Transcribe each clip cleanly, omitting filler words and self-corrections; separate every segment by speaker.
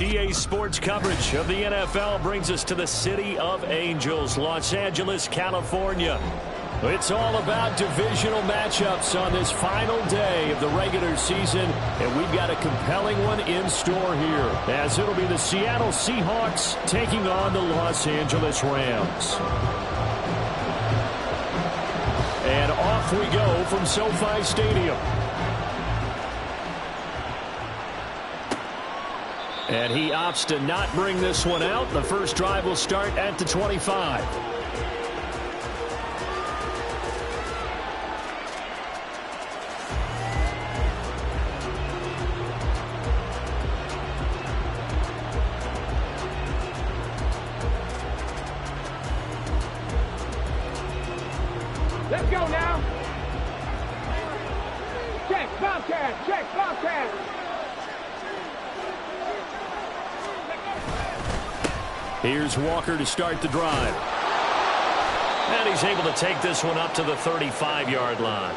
Speaker 1: EA Sports coverage of the NFL brings us to the City of Angels, Los Angeles, California. It's all about divisional matchups on this final day of the regular season, and we've got a compelling one in store here, as it'll be the Seattle Seahawks taking on the Los Angeles Rams. And off we go from SoFi Stadium. And he opts to not bring this one out. The first drive will start at the 25.
Speaker 2: Let's go now. Check, Bobcat. Check, Bobcat.
Speaker 1: Here's Walker to start the drive. And he's able to take this one up to the 35-yard line.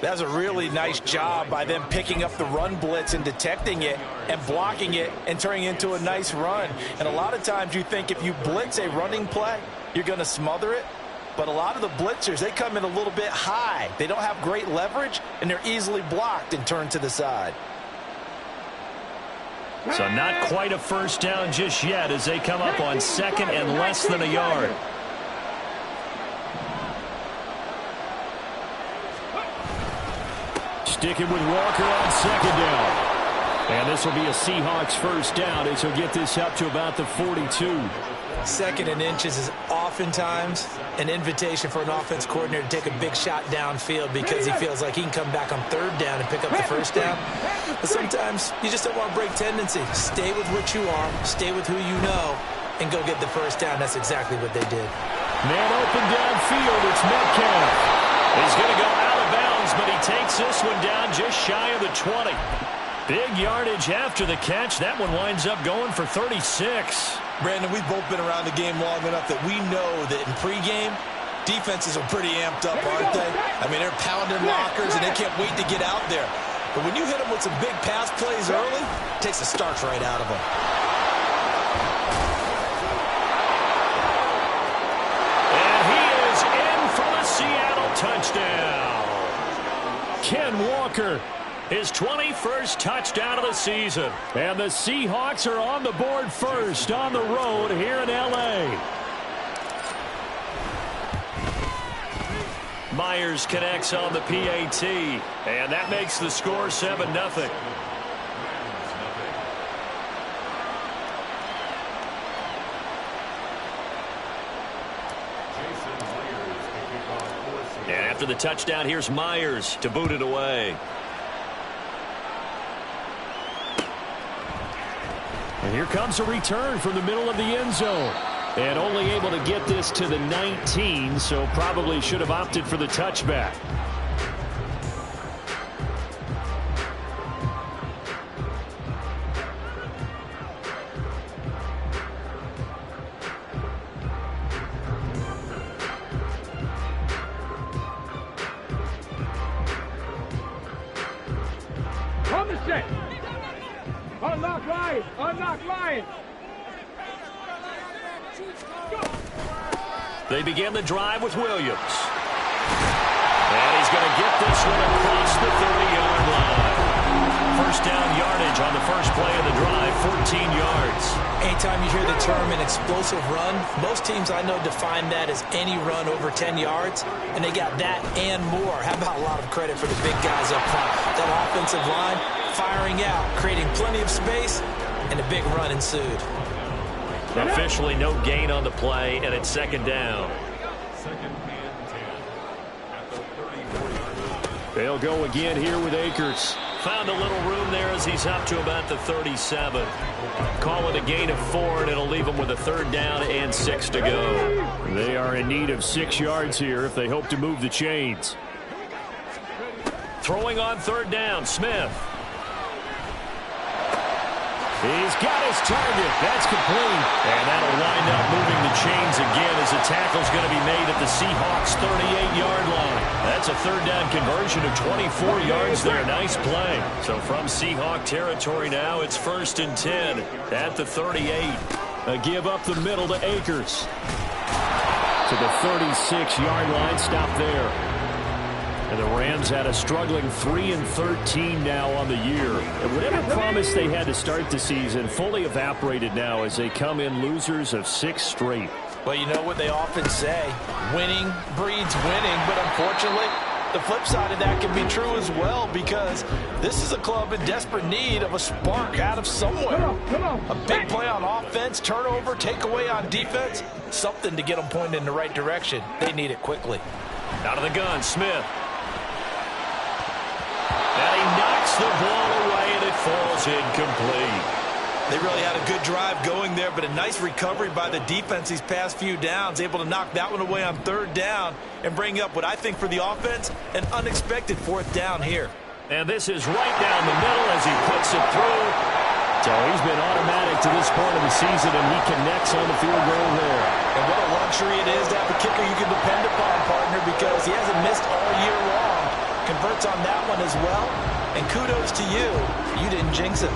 Speaker 3: That's a really nice job by them picking up the run blitz and detecting it and blocking it and turning it into a nice run. And a lot of times you think if you blitz a running play, you're going to smother it. But a lot of the blitzers, they come in a little bit high. They don't have great leverage, and they're easily blocked and turned to the side.
Speaker 1: So not quite a first down just yet as they come up on second and less than a yard. Sticking with Walker on second down. And this will be a Seahawks first down as he'll get this up to about the 42.
Speaker 4: Second and inches is oftentimes an invitation for an offense coordinator to take a big shot downfield because he feels like he can come back on third down and pick up the first down. But sometimes you just don't want to break tendency. Stay with what you are, stay with who you know, and go get the first down. That's exactly what they did.
Speaker 1: Man open downfield, it's Metcalf. He's going to go out of bounds, but he takes this one down just shy of the 20. Big yardage after the catch. That one winds up going for 36.
Speaker 3: Brandon, we've both been around the game long enough that we know that in pregame, defenses are pretty amped up, aren't they? I mean, they're pounding lockers, and they can't wait to get out there. But when you hit them with some big pass plays early, it takes the starch right out of them.
Speaker 1: And he is in for the Seattle touchdown. Ken Walker, his 21st touchdown of the season. And the Seahawks are on the board first on the road here in L.A. Myers connects on the PAT, and that makes the score 7-0. And after the touchdown, here's Myers to boot it away. And here comes a return from the middle of the end zone. And only able to get this to the 19, so probably should have opted for the touchback.
Speaker 2: On the set. Unlock line. Unlock line.
Speaker 1: They begin the drive with Williams. And he's going to get this one across the 30-yard line. First down yardage on the first play of the drive, 14 yards.
Speaker 4: Anytime you hear the term an explosive run, most teams I know define that as any run over 10 yards, and they got that and more. How about a lot of credit for the big guys up front? That offensive line firing out, creating plenty of space, and a big run ensued.
Speaker 1: Officially no gain on the play, and it's second down. They'll go again here with Akers. Found a little room there as he's up to about the 37. Call it a gain of 4, and it'll leave them with a third down and 6 to go. They are in need of 6 yards here if they hope to move the chains. Throwing on third down, Smith. He's got his target. That's complete. And that'll wind up moving the chains again as the tackle's going to be made at the Seahawks' 38-yard line. That's a third down conversion of 24 yards there. Nice play. So from Seahawk territory now, it's 1st and 10 at the 38. A give up the middle to Akers. To the 36-yard line. Stop there. And the Rams had a struggling 3-13 now on the year. And whatever promise they had to start the season fully evaporated now as they come in losers of 6 straight.
Speaker 3: Well, you know what they often say, winning breeds winning, but unfortunately, the flip side of that can be true as well, because this is a club in desperate need of a spark out of somewhere. A big play on offense, turnover, takeaway on defense, something to get them pointed in the right direction. They need it quickly.
Speaker 1: Out of the gun, Smith. And he knocks the ball away, and it falls incomplete.
Speaker 3: They really had a good drive going there, but a nice recovery by the defense these past few downs, able to knock that one away on 3rd down and bring up what I think for the offense, an unexpected 4th down here.
Speaker 1: And this is right down the middle as he puts it through. So he's been automatic to this point of the season, and he connects on the field goal there.
Speaker 3: And what a luxury it is to have a kicker you can depend upon, partner, because he hasn't missed all year long. Converts on that one as well, and kudos to you. You didn't jinx it.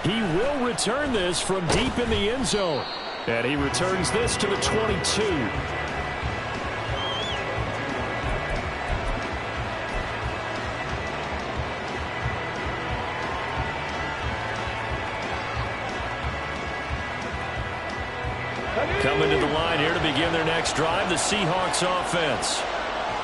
Speaker 1: He will return this from deep in the end zone. And he returns this to the 22. Coming to the line here to begin their next drive, the Seahawks offense.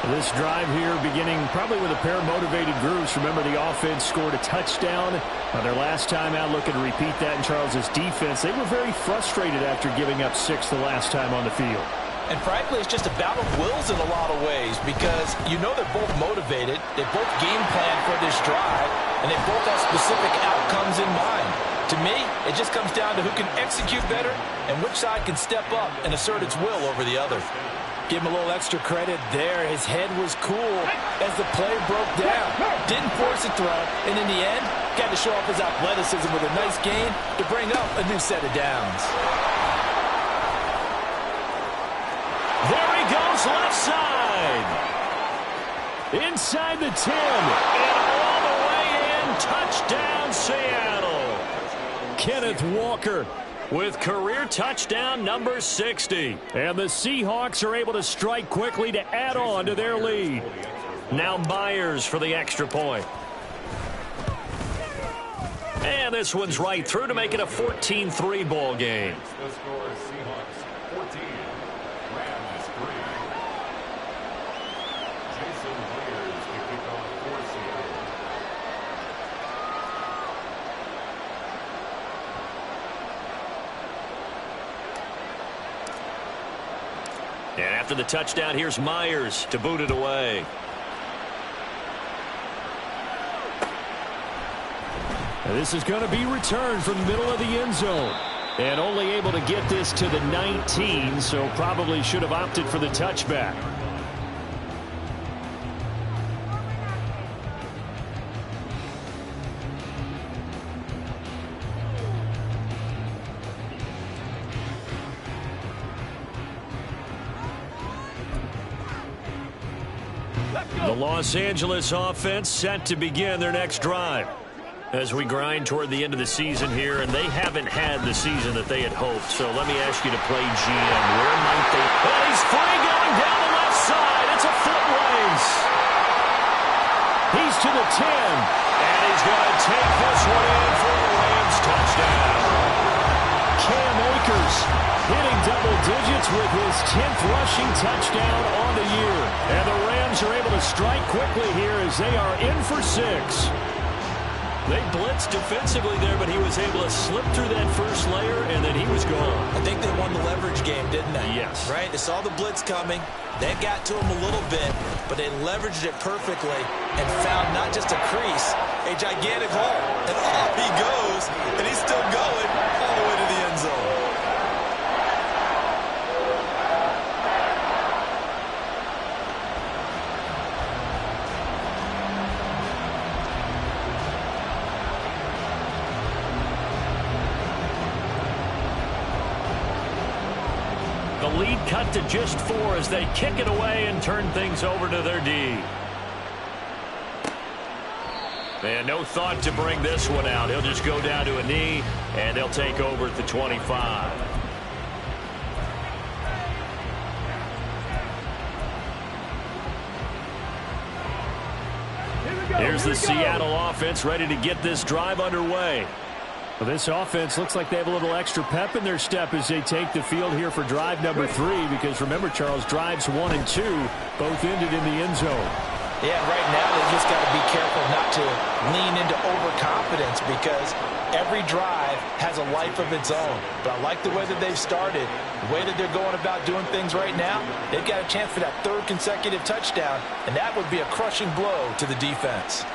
Speaker 1: This drive here beginning probably with a pair of motivated groups. Remember, the offense scored a touchdown on their last time out. Looking to repeat that in Charles's defense. They were very frustrated after giving up 6 the last time on the field.
Speaker 3: And frankly, it's just a battle of wills in a lot of ways, because you know they're both motivated. They both game plan for this drive, and they both have specific outcomes in mind. To me, it just comes down to who can execute better and which side can step up and assert its will over the other. Give him a little extra credit there. His head was cool as the play broke down. Didn't force a throw, and in the end, got to show off his athleticism with a nice gain to bring up a new set of downs.
Speaker 1: There he goes, left side. Inside the 10, and all the way in, touchdown Seattle. Kenneth Walker with career touchdown number 60. And the Seahawks are able to strike quickly to add on to their lead. Now Myers for the extra point. And this one's right through to make it a 14-3 ball game. And after the touchdown, here's Myers to boot it away. And this is going to be returned from the middle of the end zone. And only able to get this to the 19, so probably should have opted for the touchback. The Los Angeles offense set to begin their next drive as we grind toward the end of the season here, and they haven't had the season that they had hoped. So let me ask you to play GM. Where might they? Oh, he's free going down the left side. It's a foot race. He's to the 10, and he's going to take this one in for a Rams touchdown. Cam Akers hitting double digits with his 10th rushing touchdown on the year. And the Rams are able to strike quickly here as they are in for 6. They blitzed defensively there, but he was able to slip through that first layer, and then he was gone.
Speaker 3: I think they won the leverage game, didn't they?
Speaker 1: Yes.
Speaker 3: Right? They saw the blitz coming. They got to him a little bit, but they leveraged it perfectly and found not just a crease, a gigantic hole. And off he goes, and he's still going all the way to the end zone.
Speaker 1: The lead cut to just 4 as they kick it away and turn things over to their D. And no thought to bring this one out. He'll just go down to a knee, and they'll take over at the 25. Here's the Seattle offense ready to get this drive underway.
Speaker 2: Well, this offense looks like they have a little extra pep in their step as they take the field here for drive number 3, because remember, Charles, drives 1 and 2 both ended in the end zone.
Speaker 4: Yeah, right now they just got to be careful not to lean into overconfidence, because every drive has a life of its own. But I like the way that they've started, the way that they're going about doing things right now. They've got a chance for that 3rd consecutive touchdown, and that would be a crushing blow to the defense.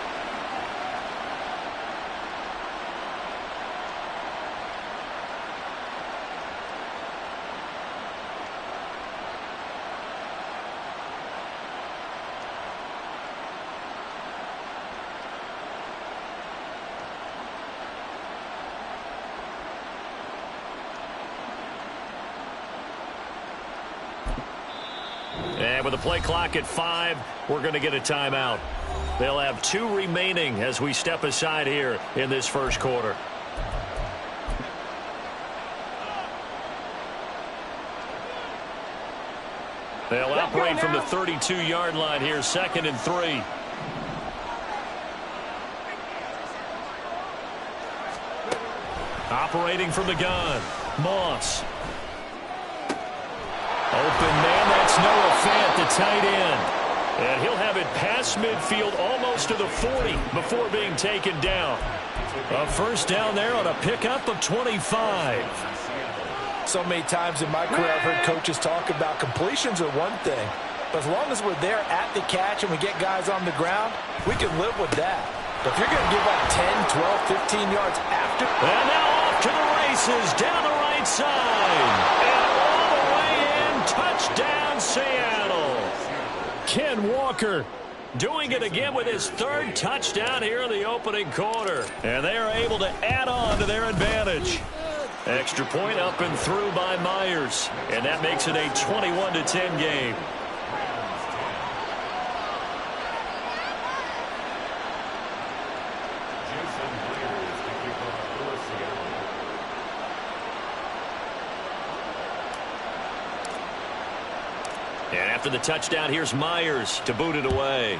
Speaker 1: And with the play clock at 5, we're going to get a timeout. They'll have 2 remaining as we step aside here in this first quarter. They'll operate from the 32-yard line here, 2nd and 3. Operating from the gun, Moss. Open man, that's Noah Fant, the tight end. And he'll have it past midfield almost to the 40 before being taken down. A first down there on a pickup of 25.
Speaker 3: So many times in my career I've heard coaches talk about completions are one thing, but as long as we're there at the catch and we get guys on the ground, we can live with that. But if you're going to give up 10, 12, 15 yards after.
Speaker 1: And now off to the races down the right side. And all the way in, touchdown Seattle.
Speaker 2: Ken Walker
Speaker 1: doing it again with his 3rd touchdown here in the opening quarter. And they are able to add on to their advantage. Extra point up and through by Myers. And that makes it a 21-10 game. And after the touchdown, here's Myers to boot it away.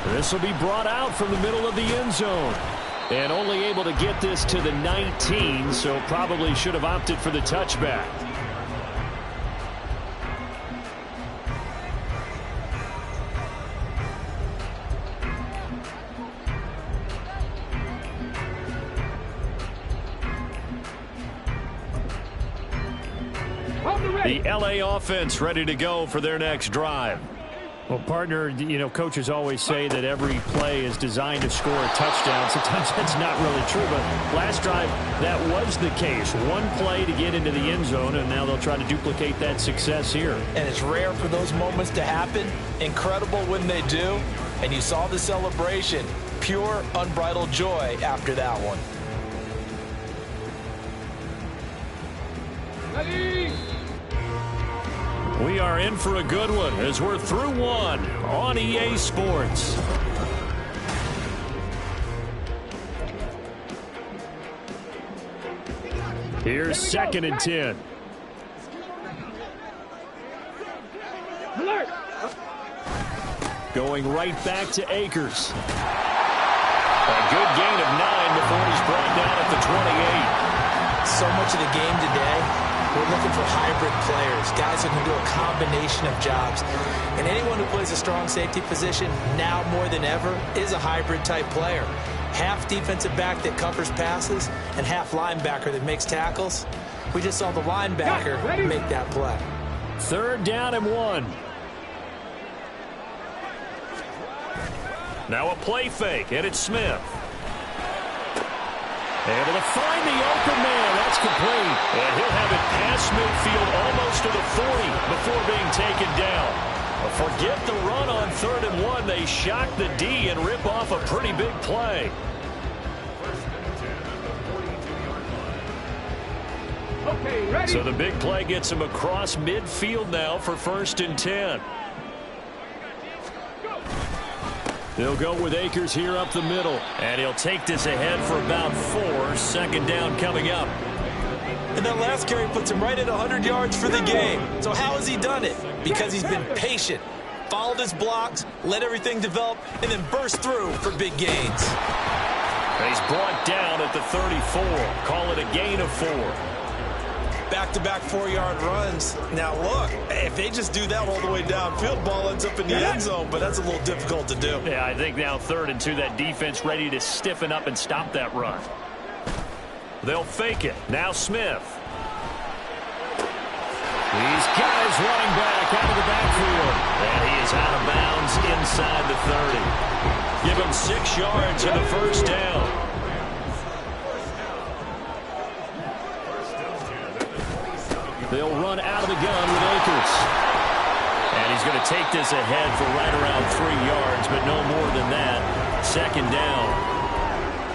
Speaker 2: This will be brought out from the middle of the end zone. And only able to get this to the 19, so probably should have opted for the touchback.
Speaker 1: The LA offense ready to go for their next drive.
Speaker 2: Well, partner, you know, coaches always say that every play is designed to score a touchdown. Sometimes that's not really true, but last drive, that was the case. One play to get into the end zone, and now they'll try to duplicate that success here.
Speaker 3: And it's rare for those moments to happen. Incredible when they do. And you saw the celebration. Pure, unbridled joy after that one.
Speaker 1: We are in for a good one as we're through one on EA Sports.
Speaker 2: Here's 2nd and 10. Alert.
Speaker 1: Going right back to Akers. A good gain of 9 before he's brought down at the 28.
Speaker 4: So much of the game today, we're looking for hybrid players, guys who can do a combination of jobs. And anyone who plays a strong safety position, now more than ever, is a hybrid type player. Half defensive back that covers passes and half linebacker that makes tackles. We just saw the linebacker make that play.
Speaker 2: 3rd down and 1.
Speaker 1: Now a play fake, and it's Smith. Able to find the open man. That's complete. And he'll have it past midfield almost to the 40 before being taken down. Forget the run on 3rd and 1. They shock the D and rip off a pretty big play. So the big play gets him across midfield now for 1st and 10. They'll go with Akers here up the middle. And he'll take this ahead for about 4. 2nd down coming up.
Speaker 4: And that last carry puts him right at 100 yards for the game. So how has he done it? Because he's been patient, followed his blocks, let everything develop, and then burst through for big gains.
Speaker 1: He's brought down at the 34. Call it a gain of 4.
Speaker 4: Back-to-back 4-yard runs. Now, look, if they just do that all the way downfield, ball ends up in the end zone, but that's a little difficult to do.
Speaker 1: Yeah, I think now 3rd and 2, that defense ready to stiffen up and stop that run. They'll fake it. Now Smith. He's got his running back out of the backfield. And he is out of bounds inside the 30. Give him 6 yards in the 1st down. They'll run out of the gun with Akers. And he's going to take this ahead for right around 3 yards, but no more than that. 2nd down.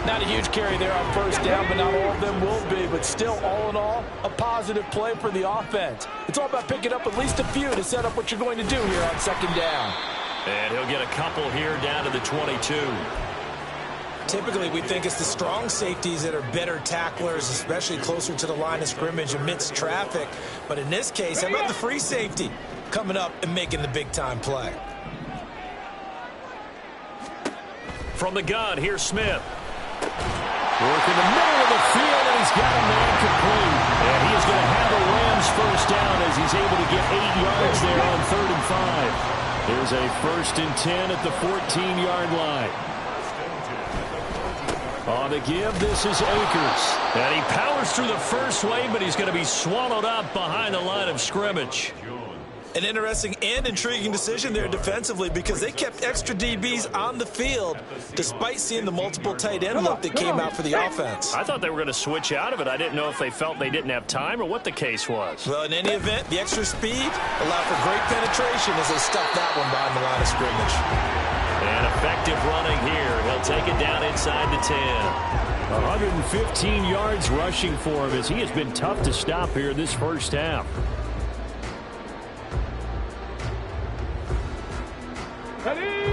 Speaker 3: Not a huge carry there on 1st down, but not all of them will be. But still, all in all, a positive play for the offense. It's all about picking up at least a few to set up what you're going to do here on 2nd down.
Speaker 1: And he'll get a couple here down to the 22.
Speaker 4: Typically, we think it's the strong safeties that are better tacklers, especially closer to the line of scrimmage amidst traffic. But in this case, how about the free safety coming up and making the big-time play?
Speaker 1: From the gun, here's Smith. Work in the middle of the field, and he's got a man complete. And he is going to have a Rams 1st down as he's able to get 8 yards there on 3rd and 5. There's a 1st and 10 at the 14-yard line. On the give, this is Akers. And he powers through the first wave, but he's going to be swallowed up behind the line of scrimmage.
Speaker 4: An interesting and intriguing decision there defensively because they kept extra DBs on the field despite seeing the multiple tight end look that came out for the offense.
Speaker 1: I thought they were going to switch out of it. I didn't know if they felt they didn't have time or what the case was.
Speaker 4: Well, in any event, the extra speed allowed for great penetration as they stuffed that one behind the line of scrimmage.
Speaker 1: And effective running here. He'll take it down inside the 10. 115 yards rushing for him as he has been tough to stop here this 1st half.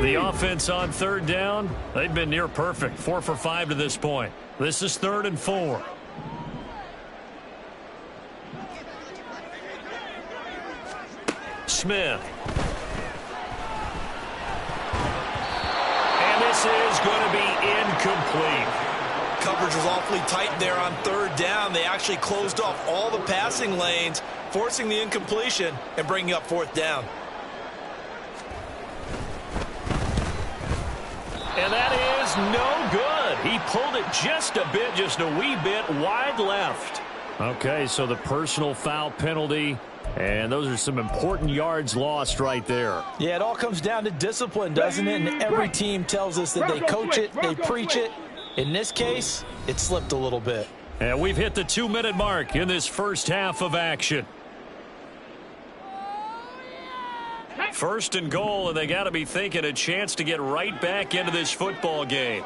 Speaker 1: The offense on 3rd down, they've been near perfect. 4 for 5 to this point. This is 3rd and 4. Smith. And this is going to be incomplete.
Speaker 4: Coverage was awfully tight there on 3rd down. They actually closed off all the passing lanes, forcing the incompletion and bringing up 4th down.
Speaker 1: And that is no good. He pulled it just a wee bit wide left. Okay, so the personal foul penalty, and those are some important yards lost right there.
Speaker 3: Yeah, it all comes down to discipline, doesn't it? And every team tells us that they coach it, they preach it. In this case, it slipped a little bit.
Speaker 1: And we've hit the 2-minute mark in this 1st half of action. 1st and goal, and they got to be thinking a chance to get right back into this football game.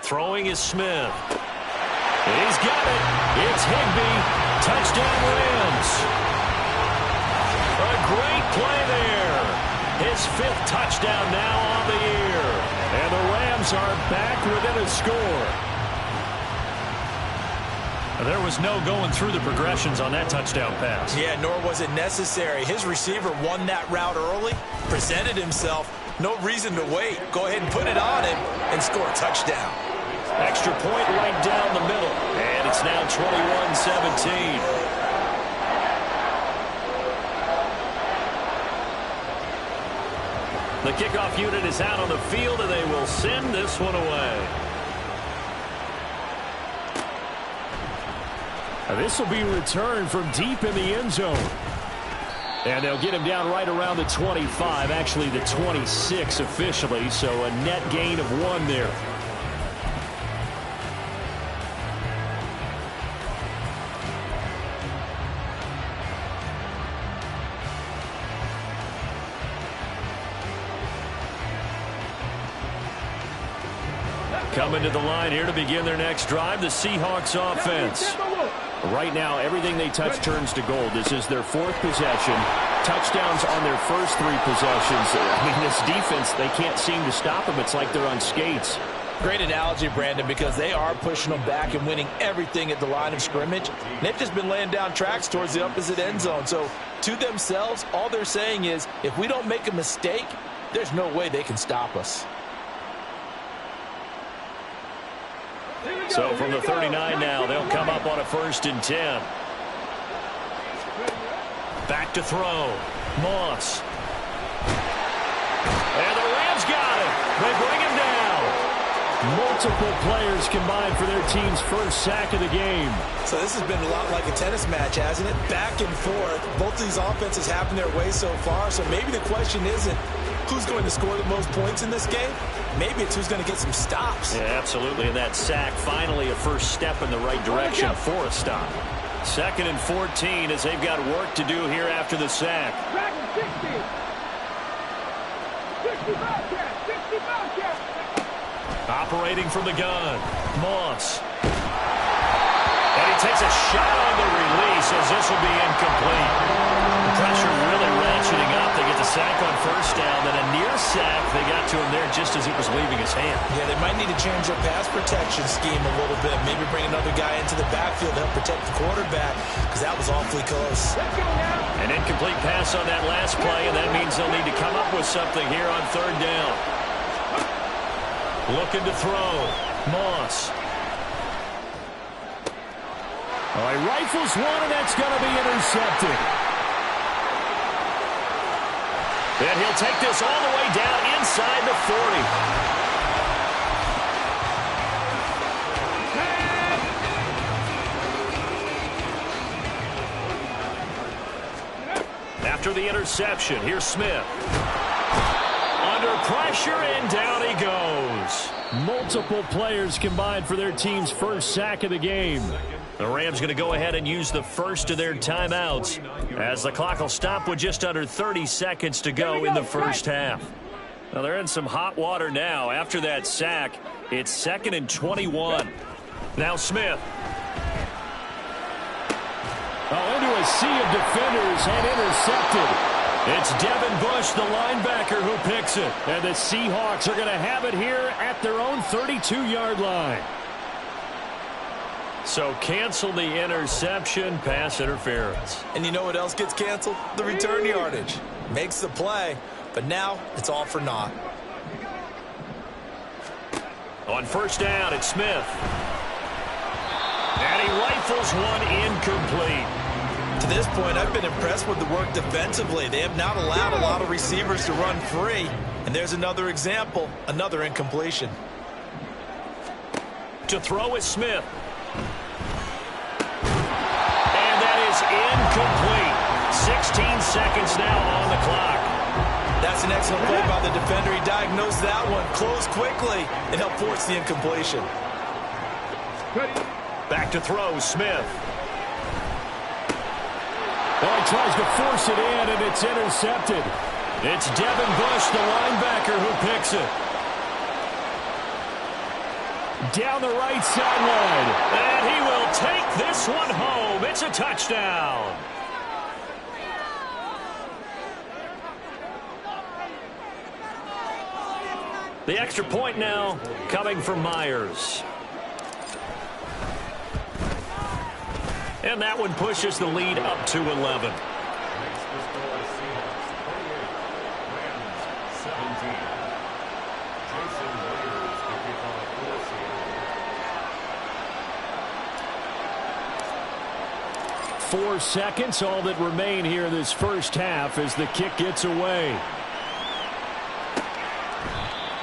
Speaker 1: Throwing is Smith. He's got it. It's Higbee. Touchdown Rams. A great play there. His 5th touchdown now on the year. And the Rams are back within a score. There was no going through the progressions on that touchdown pass.
Speaker 4: Yeah, nor was it necessary. His receiver won that route early, presented himself. No reason to wait. Go ahead and put it on him and score a touchdown.
Speaker 1: Extra point right down the middle. And it's now 21-17. The kickoff unit is out on the field, and they will send this one away. This will be returned from deep in the end zone. And they'll get him down right around the 25, actually the 26 officially, so a net gain of 1 there. Coming to the line here to begin their next drive, the Seahawks offense. Right now, everything they touch turns to gold. This is their fourth possession. Touchdowns on their first three possessions. I mean, this defense, they can't seem to stop them. It's like they're on skates.
Speaker 3: Great analogy, Brandon, because they are pushing them back and winning everything at the line of scrimmage. They've just been laying down tracks towards the opposite end zone. So, to themselves, all they're saying is, if we don't make a mistake, there's no way they can stop us.
Speaker 1: So, from the 39 now, they'll come up on a 1st and 10. Back to throw. Moss. And the Rams got it. They bring him down. Multiple players combined for their team's first sack of the game.
Speaker 3: So this has been a lot like a tennis match, hasn't it? Back and forth. Both of these offenses happen their way so far. So maybe the question isn't who's going to score the most points in this game. Maybe it's who's going to get some stops.
Speaker 1: Yeah, absolutely. And that sack, finally a first step in the right direction for a stop. 2nd and 14 as they've got work to do here after the sack. Operating from the gun, Moss. And he takes a shot on the release as this will be incomplete. The pressure really ratcheting up. They get the sack on 1st down, then a near sack. They got to him there just as it was leaving his hand.
Speaker 3: Yeah, they might need to change their pass protection scheme a little bit. Maybe bring another guy into the backfield to help protect the quarterback, because that was awfully close.
Speaker 1: An incomplete pass on that last play, and that means they'll need to come up with something here on 3rd down. Looking to throw. Moss.
Speaker 2: All right, rifles one, and that's going to be intercepted.
Speaker 1: And he'll take this all the way down inside the 40. After the interception, here's Smith. Under pressure, and down he goes.
Speaker 2: Multiple players combined for their team's first sack of the game.
Speaker 1: The Rams going to go ahead and use the first of their timeouts as the clock will stop with just under 30 seconds to go in the first half. Now they're in some hot water now. After that sack, it's 2nd and 21. Now Smith.
Speaker 2: Into a sea of defenders and intercepted.
Speaker 1: It's Devin Bush, the linebacker, who picks it.
Speaker 2: And the Seahawks are going to have it here at their own 32-yard line.
Speaker 1: So cancel the interception, pass interference.
Speaker 3: And you know what else gets canceled? The return yardage. Makes the play, but now it's all for naught.
Speaker 1: On 1st down, it's Smith. And he rifles one incomplete.
Speaker 3: To this point, I've been impressed with the work defensively. They have not allowed a lot of receivers to run free. And there's another example, another incompletion.
Speaker 1: To throw is Smith. And that is incomplete. 16 seconds now on the clock.
Speaker 3: That's an excellent play by the defender. He diagnosed that one, closed quickly, and helped force the incompletion.
Speaker 1: Back to throw, Smith.
Speaker 2: Well, he tries to force it in, and it's intercepted.
Speaker 1: It's Devin Bush, the linebacker, who picks it.
Speaker 2: Down the right sideline.
Speaker 1: And he will take this one home. It's a touchdown. The extra point now coming from Myers. And that one pushes the lead up to 11.
Speaker 2: Four seconds, all that remain here this first half as the kick gets away.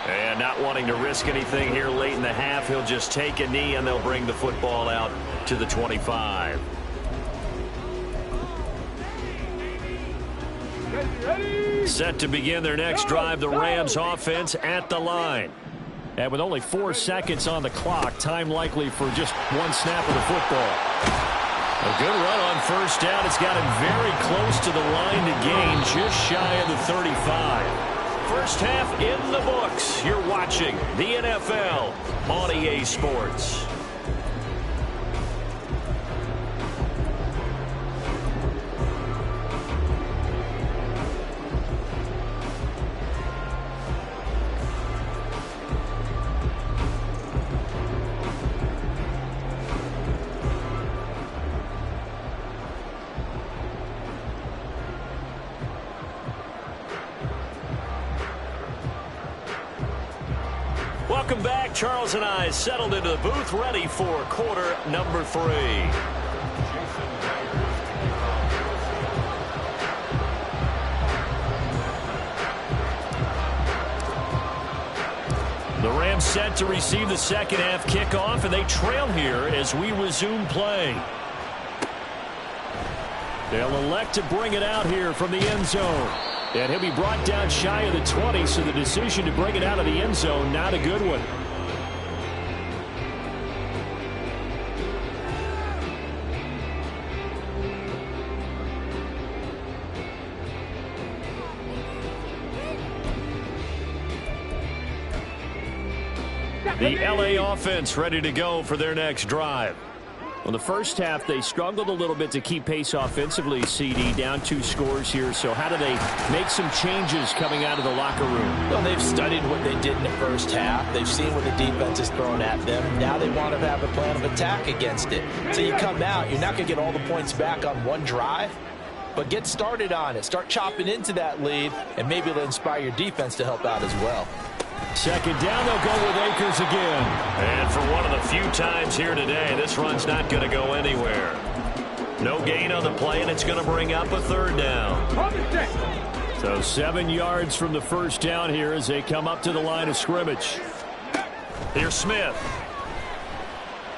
Speaker 1: And not wanting to risk anything here late in the half, he'll just take a knee and they'll bring the football out to the 25. Set to begin their next drive, the Rams offense at the line.
Speaker 2: And with only 4 seconds on the clock, time likely for just one snap of the football.
Speaker 1: A good run on first down. It's got him very close to the line to gain, just shy of the 35. First half in the books. You're watching the NFL on EA Sports. Welcome back. Charles and I settled into the booth, ready for quarter number 3. The Rams set to receive the second half kickoff, and they trail here as we resume play. They'll elect to bring it out here from the end zone. And he'll be brought down shy of the 20, so the decision to bring it out of the end zone, not a good one. The LA offense ready to go for their next drive. Well, the first half, they struggled a little bit to keep pace offensively, CD, down 2 scores here. So how do they make some changes coming out of the locker room?
Speaker 3: Well, they've studied what they did in the first half. They've seen what the defense is throwing at them. Now they want to have a plan of attack against it. So you come out, you're not going to get all the points back on one drive, but get started on it. Start chopping into that lead, and maybe it'll inspire your defense to help out as well.
Speaker 1: Second down, they'll go with Akers again. And for one of the few times here today, this run's not going to go anywhere. No gain on the play, and it's going to bring up a third down. So 7 yards from the first down here as they come up to the line of scrimmage. Here's Smith.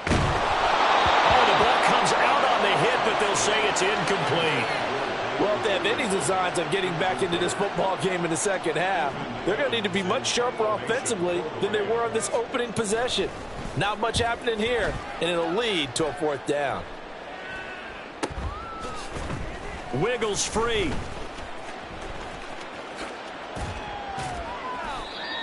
Speaker 1: Oh, the ball comes out on the hit, but they'll say it's incomplete.
Speaker 3: Well, if they have any designs of getting back into this football game in the second half, they're going to need to be much sharper offensively than they were on this opening possession. Not much happening here, and it'll lead to a 4th down.
Speaker 1: Wiggles free.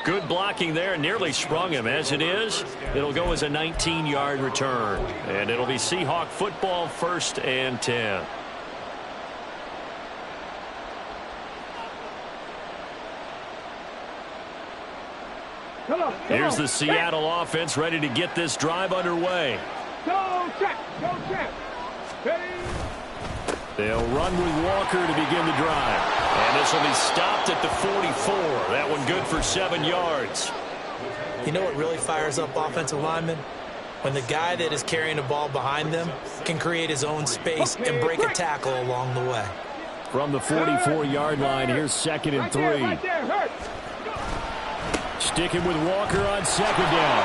Speaker 1: Good blocking there, nearly sprung him. As it is, it'll go as a 19-yard return. And it'll be Seahawk football, 1st and 10. Here's the Seattle offense ready to get this drive underway.
Speaker 5: Go check.
Speaker 1: They'll run with Walker to begin the drive. And this will be stopped at the 44. That one good for 7 yards.
Speaker 4: You know what really fires up offensive linemen? When the guy that is carrying the ball behind them can create his own space and break a tackle along the way.
Speaker 1: From the 44-yard line, here's 2nd and 3. Sticking with Walker on 2nd down.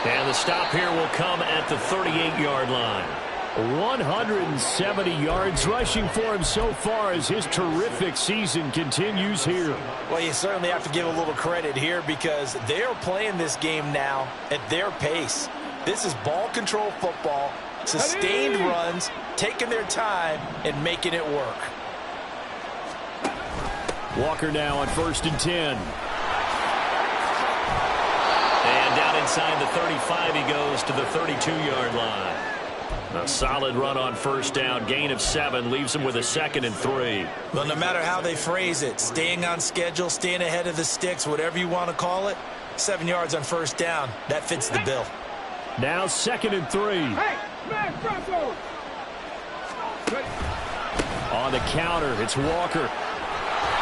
Speaker 1: And the stop here will come at the 38-yard line. 170 yards rushing for him so far as his terrific season continues here.
Speaker 3: Well, you certainly have to give a little credit here because they're playing this game now at their pace. This is ball control football, sustained runs, taking their time and making it work.
Speaker 1: Walker now on 1st and 10. And down inside the 35 he goes to the 32-yard line. A solid run on 1st down, gain of 7, leaves him with a 2nd and 3.
Speaker 4: Well, no matter how they phrase it, staying on schedule, staying ahead of the sticks, whatever you want to call it, 7 yards on 1st down, that fits the bill.
Speaker 1: Now 2nd and 3. On the counter, it's Walker.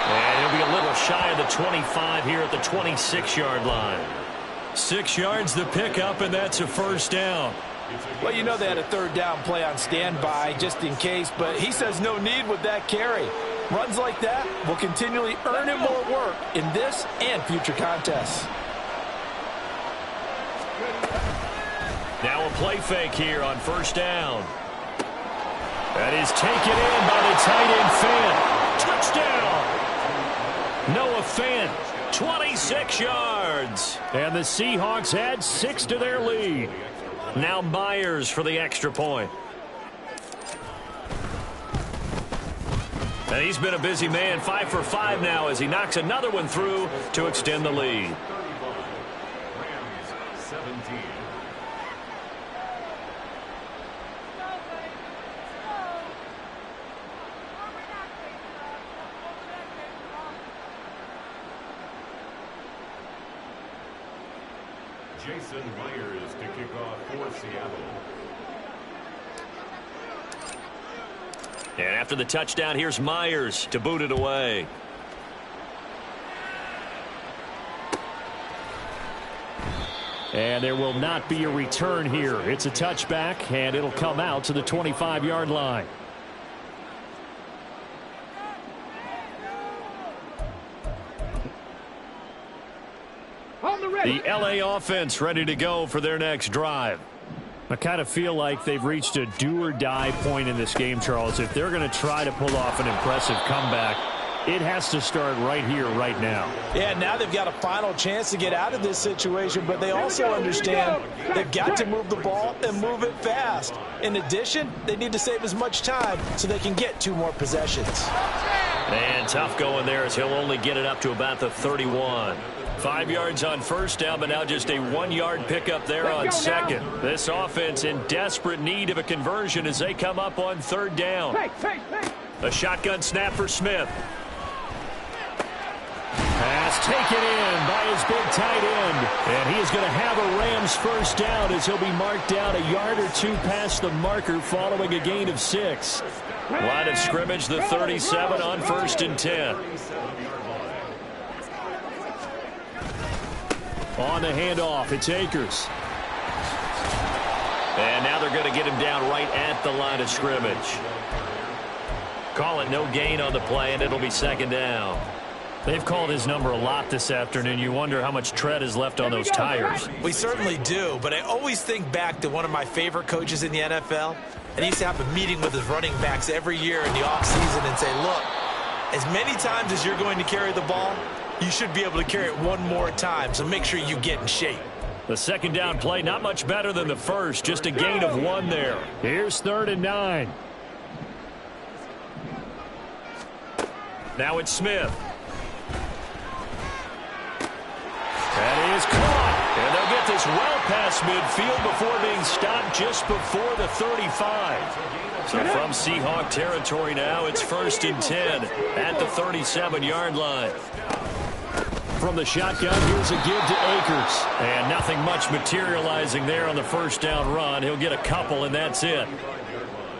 Speaker 1: And he'll be a little shy of the 25 here at the 26-yard line. 6 yards the pickup, and that's a 1st down.
Speaker 3: Well, you know they had a 3rd down play on standby just in case, but he says no need with that carry. Runs like that will continually earn him more work in this and future contests.
Speaker 1: Now a play fake here on 1st down. That is taken in by the tight end Fant. Touchdown! Noah Fant, 26 yards. And the Seahawks add 6 to their lead. Now Myers for the extra point. And he's been a busy man, 5 for 5 now as he knocks another one through to extend the lead.
Speaker 5: Jason Myers to kick off for Seattle.
Speaker 1: And after the touchdown, here's Myers to boot it away.
Speaker 2: And there will not be a return here. It's a touchback, and it'll come out to the 25-yard line.
Speaker 1: The LA offense ready to go for their next drive.
Speaker 2: I kind of feel like they've reached a do-or-die point in this game, Charles. If they're going to try to pull off an impressive comeback, it has to start right here, right now.
Speaker 3: Yeah, now they've got a final chance to get out of this situation, but they also understand they've got to move the ball and move it fast. In addition, they need to save as much time so they can get 2 more possessions.
Speaker 1: And tough going there as he'll only get it up to about the 31. 5 yards on first down, but now just a 1-yard pickup there on second. This offense in desperate need of a conversion as they come up on third down. A shotgun snap for Smith.
Speaker 2: Pass taken in by his big tight end. And he is going to have a Rams first down as he'll be marked down a yard or 2 past the marker following a gain of 6.
Speaker 1: Line of scrimmage, the 37 on 1st and 10.
Speaker 2: On the handoff, it's Akers.
Speaker 1: And now they're going to get him down right at the line of scrimmage. Call it no gain on the play, and it'll be second down.
Speaker 2: They've called his number a lot this afternoon. You wonder how much tread is left on those tires.
Speaker 4: We certainly do, but I always think back to one of my favorite coaches in the NFL. And he used to have a meeting with his running backs every year in the offseason and say, look, as many times as you're going to carry the ball, you should be able to carry it 1 more time, so make sure you get in shape.
Speaker 1: The second down play, not much better than the first, just a gain of 1 there.
Speaker 2: Here's 3rd and 9.
Speaker 1: Now it's Smith. That is caught. And they'll get this well past midfield before being stopped just before the 35. So from Seahawk territory now, it's 1st and 10 at the 37-yard line.
Speaker 2: From the shotgun, here's a give to Akers.
Speaker 1: And nothing much materializing there on the first down run. He'll get a couple, and that's it.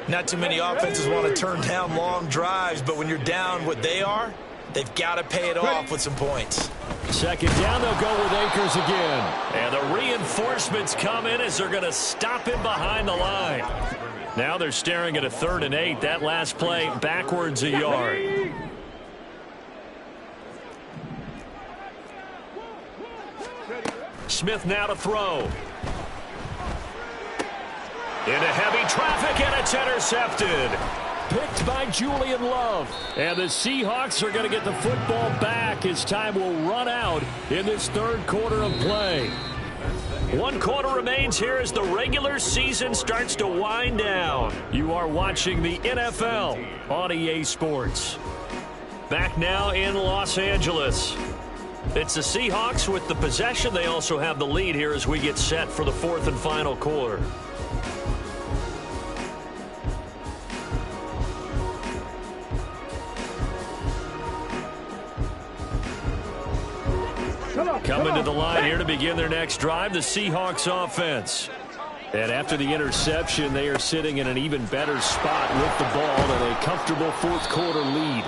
Speaker 4: Not too many offenses want to turn down long drives, but when you're down what they are, they've got to pay it off with some points.
Speaker 2: Second down, they'll go with Akers again.
Speaker 1: And the reinforcements come in as they're going to stop him behind the line. Now they're staring at a 3rd and 8. That last play backwards a yard. Smith now to throw. Into heavy traffic, and it's intercepted.
Speaker 2: Picked by Julian Love. And the Seahawks are going to get the football back as time will run out in this 3rd quarter of play.
Speaker 1: 1 quarter remains here as the regular season starts to wind down.
Speaker 2: You are watching the NFL on EA Sports.
Speaker 1: Back now in Los Angeles. It's the Seahawks with the possession. They also have the lead here as we get set for the 4th and final quarter. Coming to the line here to begin their next drive, the Seahawks offense.
Speaker 2: And after the interception, they are sitting in an even better spot with the ball and a comfortable 4th quarter lead.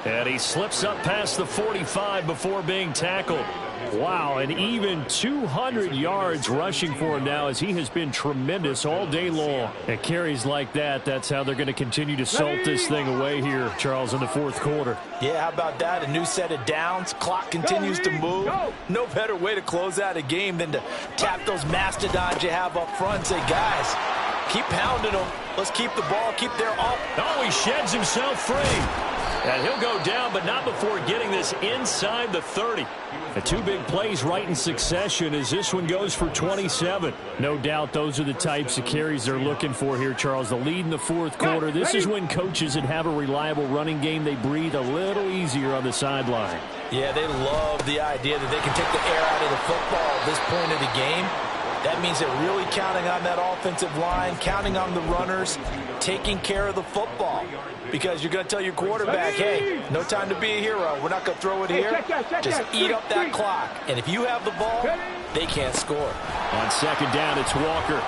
Speaker 1: And he slips up past the 45 before being tackled.
Speaker 2: Wow, and even 200 yards rushing for him now as he has been tremendous all day long. At carries like that, that's how they're going to continue to salt this thing away here, Charles, in the 4th quarter.
Speaker 3: Yeah, how about that? A new set of downs. Clock continues to move. No better way to close out a game than to tap those mastodons you have up front and say, guys, keep pounding them. Let's keep the ball, keep their all.
Speaker 1: Oh, he sheds himself free. And he'll go down, but not before getting this inside the 30. The two big plays right in succession as this one goes for 27.
Speaker 2: No doubt those are the types of carries they're looking for here, Charles. The lead in the fourth quarter. This is when coaches that have a reliable running game, they breathe a little easier on the sideline.
Speaker 3: Yeah, they love the idea that they can take the air out of the football at this point of the game. That means they're really counting on that offensive line, counting on the runners, taking care of the football. Because you're going to tell your quarterback, hey, no time to be a hero. We're not going to throw it here. Just eat up that clock. And if you have the ball, they can't score.
Speaker 2: On second down, it's Walker.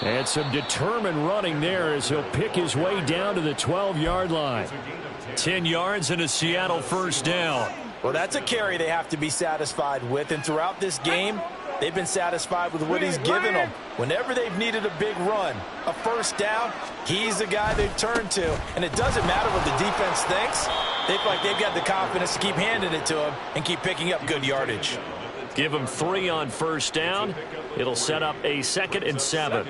Speaker 2: And some determined running there as he'll pick his way down to the 12-yard line.
Speaker 1: 10 yards and a Seattle first down.
Speaker 3: Well, that's a carry they have to be satisfied with. And throughout this game, they've been satisfied with what he's given them. Whenever they've needed a big run, a first down, he's the guy they've turned to. And it doesn't matter what the defense thinks. They feel like they've got the confidence to keep handing it to him and keep picking up good yardage.
Speaker 1: Give him 3 on first down. It'll set up a 2nd and 7.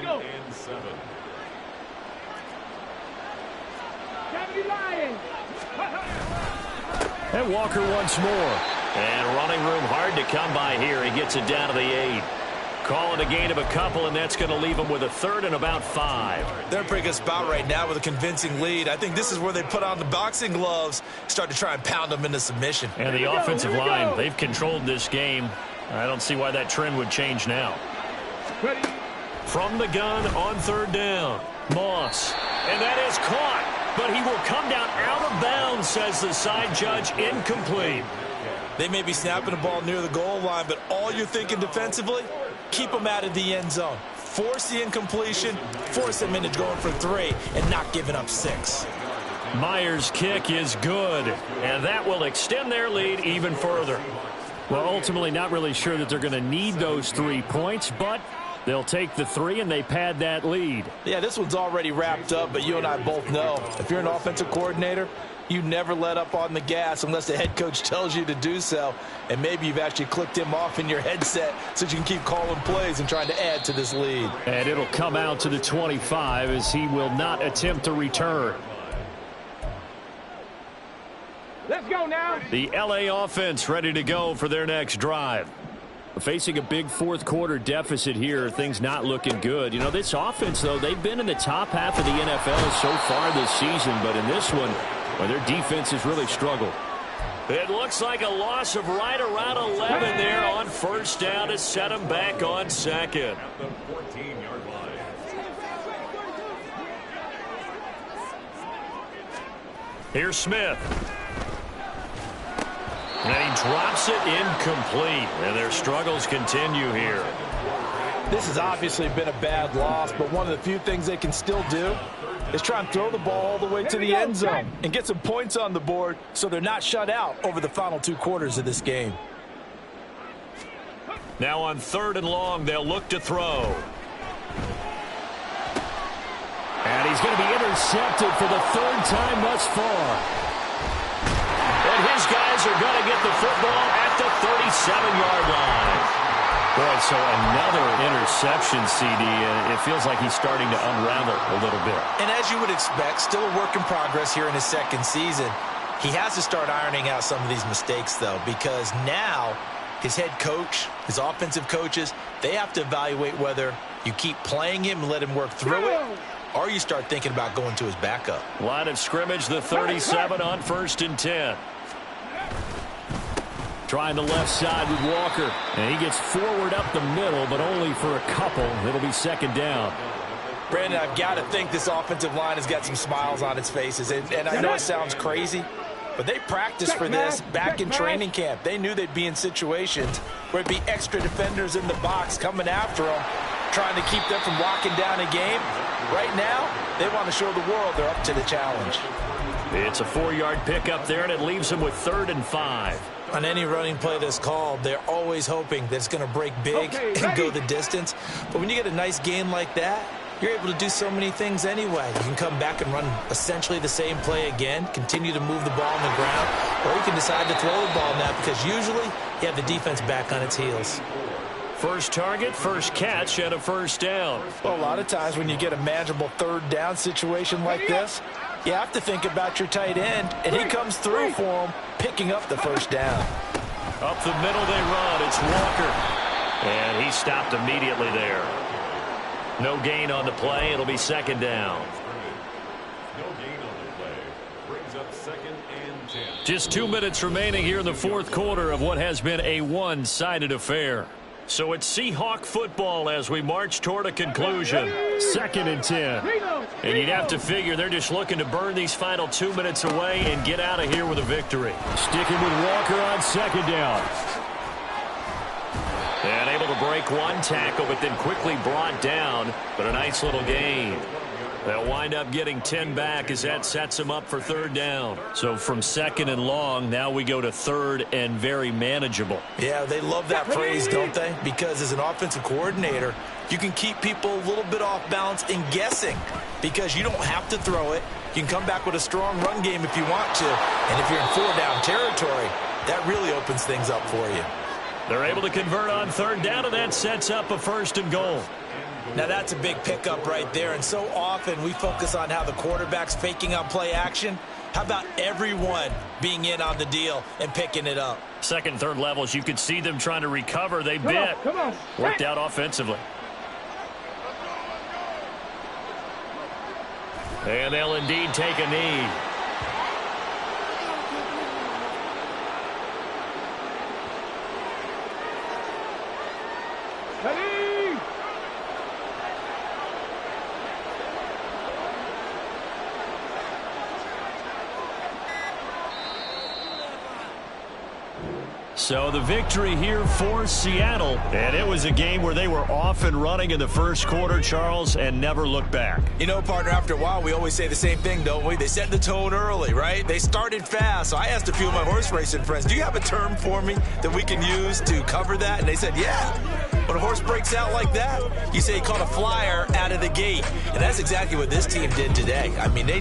Speaker 2: And Walker once more.
Speaker 1: And running room hard to come by here. He gets it down to the 8. Call it a gain of a couple, and that's going to leave him with a 3rd and about 5.
Speaker 4: They're in a pretty good spot right now with a convincing lead. I think this is where they put on the boxing gloves, start to try and pound them into submission.
Speaker 2: And the offensive line, they've controlled this game. I don't see why that trend would change now.
Speaker 1: From the gun on 3rd down, Moss. And that is caught, but he will come down out of bounds, says the side judge, incomplete.
Speaker 4: They may be snapping the ball near the goal line, but all you're thinking defensively, keep them out of the end zone. Force the incompletion, force them into going for 3, and not giving up 6.
Speaker 1: Myers' kick is good, and that will extend their lead even further.
Speaker 2: Well, ultimately not really sure that they're going to need those 3 points, but they'll take the 3 and they pad that lead.
Speaker 3: Yeah, this one's already wrapped up, but you and I both know if you're an offensive coordinator, you never let up on the gas unless the head coach tells you to do so. And maybe you've actually clicked him off in your headset so you can keep calling plays and trying to add to this lead.
Speaker 2: And it'll come out to the 25 as he will not attempt to return.
Speaker 6: Let's go now.
Speaker 1: The LA offense ready to go for their next drive.
Speaker 2: Facing a big fourth quarter deficit here, things not looking good. You know, this offense, though, they've been in the top half of the NFL so far this season, but in this one, well, their defense has really struggled.
Speaker 1: It looks like a loss of right around 11 there on first down to set them back on 2nd. Here's Smith. And he drops it incomplete. And their struggles continue here.
Speaker 3: This has obviously been a bad loss, but one of the few things they can still do is try and throw the ball all the way to the end zone and get some points on the board so they're not shut out over the final 2 quarters of this game.
Speaker 1: Now on 3rd and long, they'll look to throw.
Speaker 2: And he's going to be intercepted for the 3rd time thus far.
Speaker 1: And his guys are going to get the football at the 37-yard line.
Speaker 2: Boy, so another interception, CD, and it feels like he's starting to unravel a little bit.
Speaker 3: And as you would expect, still a work in progress here in his 2nd season. He has to start ironing out some of these mistakes, though, because now his head coach, his offensive coaches, they have to evaluate whether you keep playing him and let him work through it, or you start thinking about going to his backup.
Speaker 1: Line of scrimmage, the 37 on 1st and 10.
Speaker 2: Trying the left side with Walker. And he gets forward up the middle, but only for a couple. It'll be 2nd down.
Speaker 3: Brandon, I've got to think this offensive line has got some smiles on its faces. And I know it sounds crazy, but they practiced for this back in training camp. They knew they'd be in situations where it'd be extra defenders in the box coming after them, trying to keep them from locking down a game. Right now, they want to show the world they're up to the challenge.
Speaker 1: It's a 4-yard pickup there, and it leaves them with 3rd and 5.
Speaker 4: On any running play that's called, they're always hoping that it's going to break big and go the distance. But when you get a nice gain like that, you're able to do so many things anyway. You can come back and run essentially the same play again, continue to move the ball on the ground, or you can decide to throw the ball now because usually you have the defense back on its heels.
Speaker 1: First target, first catch, and a first down.
Speaker 3: Well, a lot of times when you get a manageable 3rd down situation like this, You have to think about your tight end, and he comes through for him, picking up the first down.
Speaker 1: Up the middle they run. It's Walker. And he stopped immediately there. No gain on the play. It'll be second down.
Speaker 5: No gain on the play. Brings up 2nd and 10.
Speaker 1: Just 2 minutes remaining here in the fourth quarter of what has been a one-sided affair. So it's Seahawk football as we march toward a conclusion. 2nd and 10. And you'd have to figure they're just looking to burn these final 2 minutes away and get out of here with a victory. Sticking with Walker on second down. And able to break one tackle, but then quickly brought down. But a nice little gain. They'll wind up getting 10 back as that sets them up for third down. So from 2nd and long, now we go to 3rd and very manageable.
Speaker 3: Yeah, they love that phrase, don't they? Because as an offensive coordinator, you can keep people a little bit off balance and guessing because you don't have to throw it. You can come back with a strong run game if you want to. And if you're in 4-down territory, that really opens things up for you.
Speaker 1: They're able to convert on third down, and that sets up a 1st and goal.
Speaker 3: Now, that's a big pickup right there, and so often we focus on how the quarterback's faking out play action. How about everyone being in on the deal and picking it up?
Speaker 1: Second, third levels, you could see them trying to recover. They bit.
Speaker 6: Come on.
Speaker 1: Worked out offensively. And they'll indeed take a knee.
Speaker 6: Ready?
Speaker 1: So the victory here for Seattle. And it was a game where they were off and running in the first quarter, Charles, and never looked back.
Speaker 3: You know, partner, after a while, we always say the same thing, don't we? They set the tone early, right? They started fast. So I asked a few of my horse racing friends, do you have a term for me that we can use to cover that? And they said, yeah. When a horse breaks out like that, you say he caught a flyer out of the gate. And that's exactly what this team did today. I mean, they